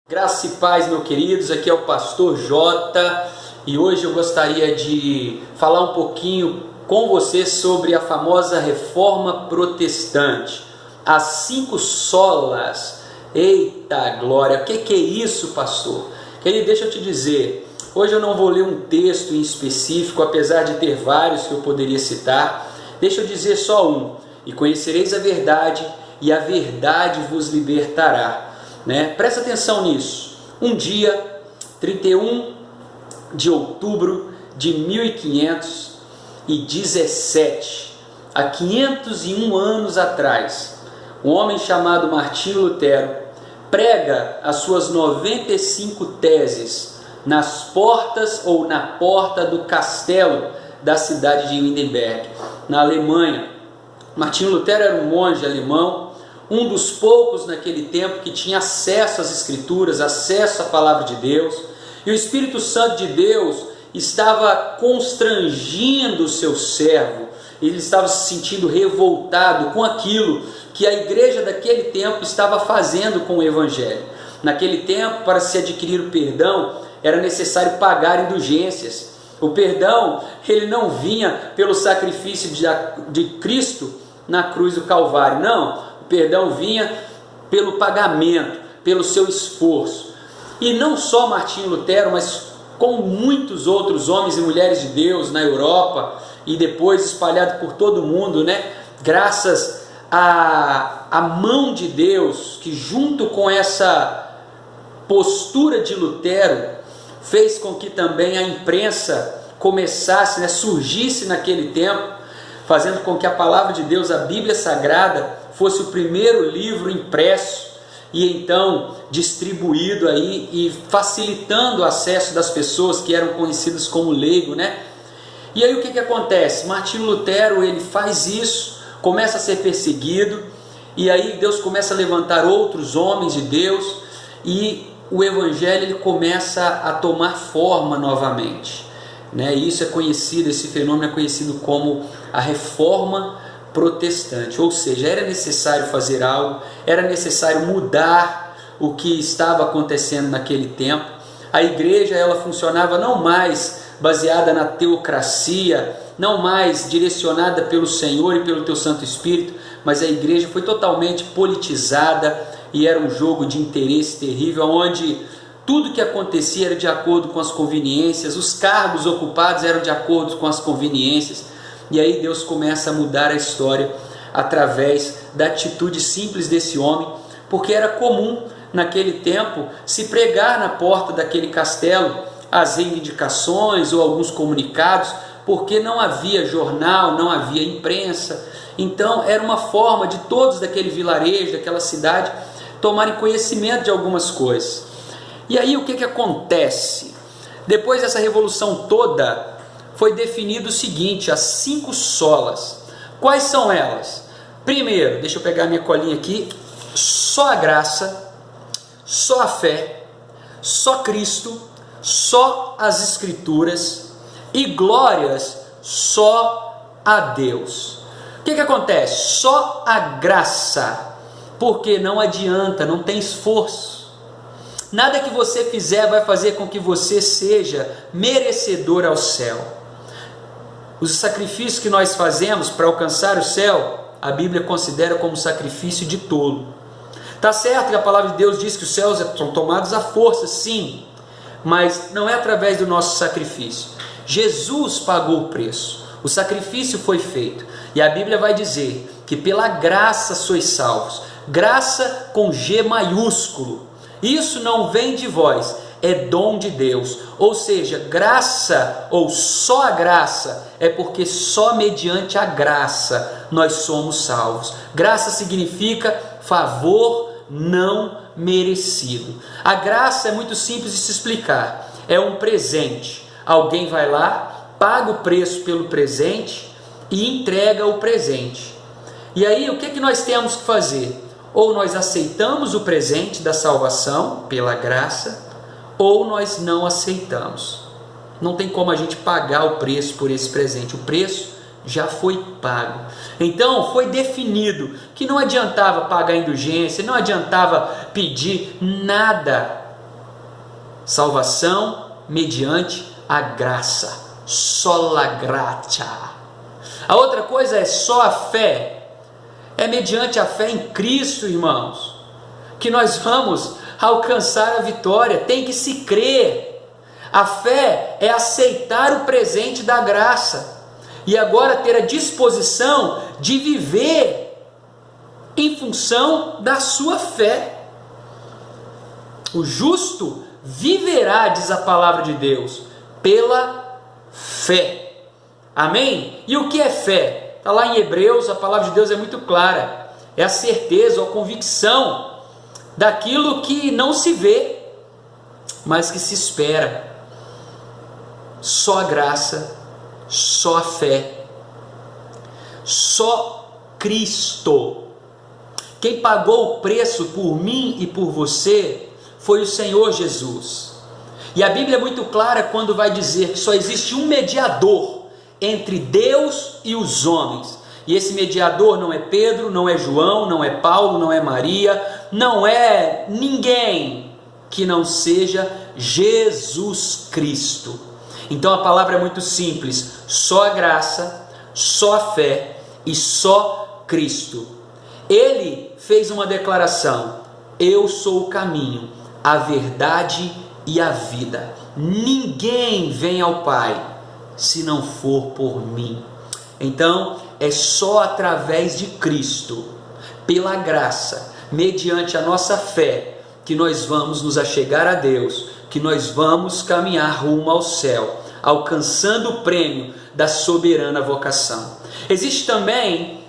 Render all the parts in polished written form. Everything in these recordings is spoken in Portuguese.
Graça e paz, meus queridos, aqui é o pastor Jota e hoje eu gostaria de falar um pouquinho com você sobre a famosa reforma protestante, as 5 solas. Eita glória, o que é isso, pastor? Querido, deixa eu te dizer, hoje eu não vou ler um texto em específico, apesar de ter vários que eu poderia citar. Deixa eu dizer só um: e conhecereis a verdade, e a verdade vos libertará. Presta atenção nisso. Um dia, 31 de outubro de 1517, há 501 anos atrás, um homem chamado Martinho Lutero prega as suas 95 teses nas portas ou na porta do castelo da cidade de Wittenberg, na Alemanha. Martinho Lutero era um monge alemão, um dos poucos naquele tempo que tinha acesso às Escrituras, acesso à Palavra de Deus, e o Espírito Santo de Deus estava constrangindo o seu servo. Ele estava se sentindo revoltado com aquilo que a igreja daquele tempo estava fazendo com o Evangelho. Naquele tempo, para se adquirir o perdão, era necessário pagar indulgências. O perdão, ele não vinha pelo sacrifício de Cristo na cruz do Calvário, não. O perdão vinha pelo pagamento, pelo seu esforço. E não só Martinho Lutero, mas com muitos outros homens e mulheres de Deus na Europa e depois espalhado por todo o mundo, graças à mão de Deus, que junto com essa postura de Lutero fez com que também a imprensa começasse, surgisse naquele tempo, fazendo com que a palavra de Deus, a Bíblia Sagrada, fosse o primeiro livro impresso e então distribuído aí e facilitando o acesso das pessoas que eram conhecidas como leigo, E aí o que acontece? Martinho Lutero, ele faz isso, começa a ser perseguido, e aí Deus começa a levantar outros homens de Deus, e o Evangelho ele começa a tomar forma novamente. E isso é conhecido, esse fenômeno é conhecido como a Reforma Protestante, ou seja, era necessário fazer algo, era necessário mudar o que estava acontecendo naquele tempo. A igreja ela funcionava não mais baseada na teocracia, não mais direcionada pelo Senhor e pelo teu Santo Espírito, mas a igreja foi totalmente politizada e era um jogo de interesse terrível, onde tudo que acontecia era de acordo com as conveniências, os cargos ocupados eram de acordo com as conveniências. E aí Deus começa a mudar a história através da atitude simples desse homem, porque era comum naquele tempo se pregar na porta daquele castelo as reivindicações ou alguns comunicados, porque não havia jornal, não havia imprensa. Então era uma forma de todos daquele vilarejo, daquela cidade, tomarem conhecimento de algumas coisas. E aí o que acontece? Depois dessa revolução toda, foi definido o seguinte, as 5 solas. Quais são elas? Primeiro, deixa eu pegar minha colinha aqui, só a graça, só a fé, só Cristo, só as Escrituras e glórias só a Deus. O que acontece? Só a graça, porque não adianta, não tem esforço. Nada que você fizer vai fazer com que você seja merecedor ao céu. Os sacrifícios que nós fazemos para alcançar o céu, a Bíblia considera como sacrifício de tolo. Está certo que a palavra de Deus diz que os céus são tomados à força, sim, mas não é através do nosso sacrifício. Jesus pagou o preço, o sacrifício foi feito, e a Bíblia vai dizer que pela graça sois salvos, graça com G maiúsculo. Isso não vem de vós, é dom de Deus, ou seja, graça ou só a graça é porque só mediante a graça nós somos salvos. Graça significa favor não merecido. A graça é muito simples de se explicar, é um presente. Alguém vai lá, paga o preço pelo presente e entrega o presente. E aí o que nós temos que fazer? Ou nós aceitamos o presente da salvação pela graça, ou nós não aceitamos. Não tem como a gente pagar o preço por esse presente. O preço já foi pago. Então foi definido que não adiantava pagar indulgência, não adiantava pedir nada. Salvação mediante a graça. Sola gratia. A outra coisa é só a fé. É mediante a fé em Cristo, irmãos, que nós vamos alcançar a vitória. Tem que se crer. A fé é aceitar o presente da graça e agora ter a disposição de viver em função da sua fé. O justo viverá, diz a palavra de Deus, pela fé. Amém? E o que é fé? Está lá em Hebreus, a palavra de Deus é muito clara. É a certeza, a convicção daquilo que não se vê, mas que se espera. Só a graça, só a fé, só Cristo. Quem pagou o preço por mim e por você foi o Senhor Jesus. E a Bíblia é muito clara quando vai dizer que só existe um mediador entre Deus e os homens. E esse mediador não é Pedro, não é João, não é Paulo, não é Maria, não é ninguém que não seja Jesus Cristo. Então a palavra é muito simples: só a graça, só a fé e só Cristo. Ele fez uma declaração: eu sou o caminho, a verdade e a vida. Ninguém vem ao Pai se não for por mim. Então é só através de Cristo, pela graça, mediante a nossa fé, que nós vamos nos achegar a Deus, que nós vamos caminhar rumo ao céu, alcançando o prêmio da soberana vocação. Existe também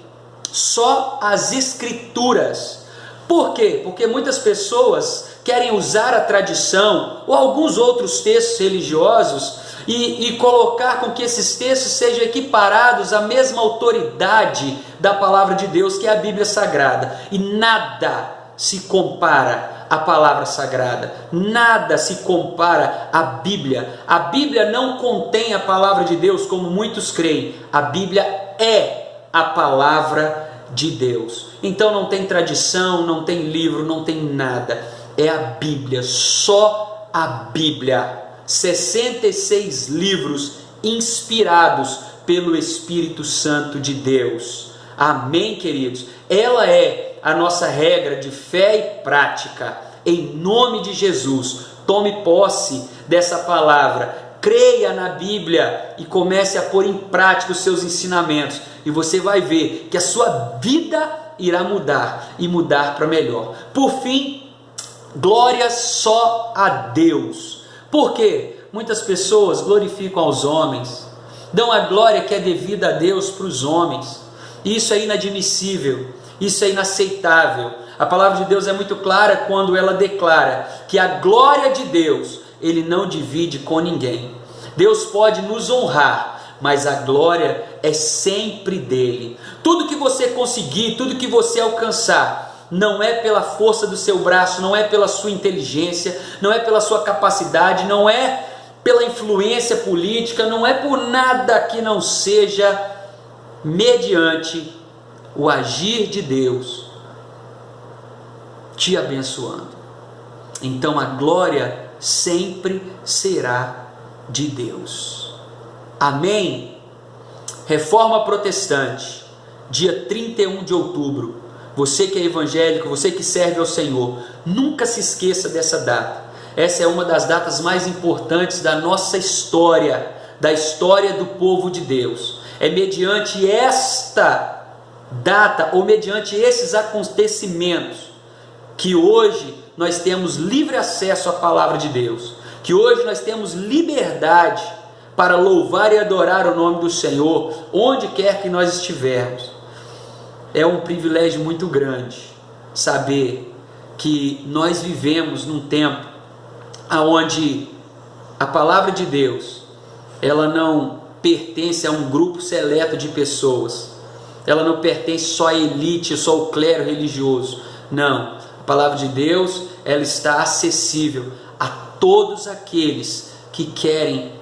só as Escrituras. Por quê? Porque muitas pessoas querem usar a tradição ou alguns outros textos religiosos e colocar com que esses textos sejam equiparados à mesma autoridade da palavra de Deus, que é a Bíblia Sagrada. E nada se compara à palavra sagrada, nada se compara à Bíblia. A Bíblia não contém a palavra de Deus como muitos creem. A Bíblia é a palavra de Deus. Então não tem tradição, não tem livro, não tem nada. É a Bíblia, só a Bíblia. 66 livros inspirados pelo Espírito Santo de Deus. Amém, queridos? Ela é a nossa regra de fé e prática. Em nome de Jesus, tome posse dessa palavra, creia na Bíblia e comece a pôr em prática os seus ensinamentos, e você vai ver que a sua vida irá mudar, e mudar para melhor. Por fim, glória só a Deus. Por quê? Muitas pessoas glorificam aos homens, dão a glória que é devida a Deus para os homens. Isso é inadmissível, isso é inaceitável. A palavra de Deus é muito clara quando ela declara que a glória de Deus Ele não divide com ninguém. Deus pode nos honrar, mas a glória é sempre dele. Tudo que você conseguir, tudo que você alcançar, não é pela força do seu braço, não é pela sua inteligência, não é pela sua capacidade, não é pela influência política, não é por nada que não seja mediante o agir de Deus te abençoando. Então a glória sempre será de Deus. Amém? Reforma Protestante, dia 31 de outubro. Você que é evangélico, você que serve ao Senhor, nunca se esqueça dessa data. Essa é uma das datas mais importantes da nossa história, da história do povo de Deus. É mediante esta data, ou mediante esses acontecimentos, que hoje nós temos livre acesso à palavra de Deus, que hoje nós temos liberdade para louvar e adorar o nome do Senhor, onde quer que nós estivermos. É um privilégio muito grande saber que nós vivemos num tempo onde a palavra de Deus, ela não pertence a um grupo seleto de pessoas, ela não pertence só à elite, só ao clero religioso. Não, a palavra de Deus, ela está acessível a todos aqueles que querem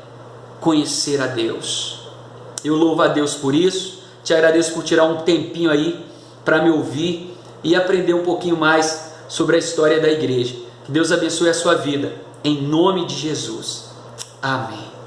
conhecer a Deus. Eu louvo a Deus por isso, te agradeço por tirar um tempinho aí para me ouvir e aprender um pouquinho mais sobre a história da igreja. Que Deus abençoe a sua vida, em nome de Jesus. Amém.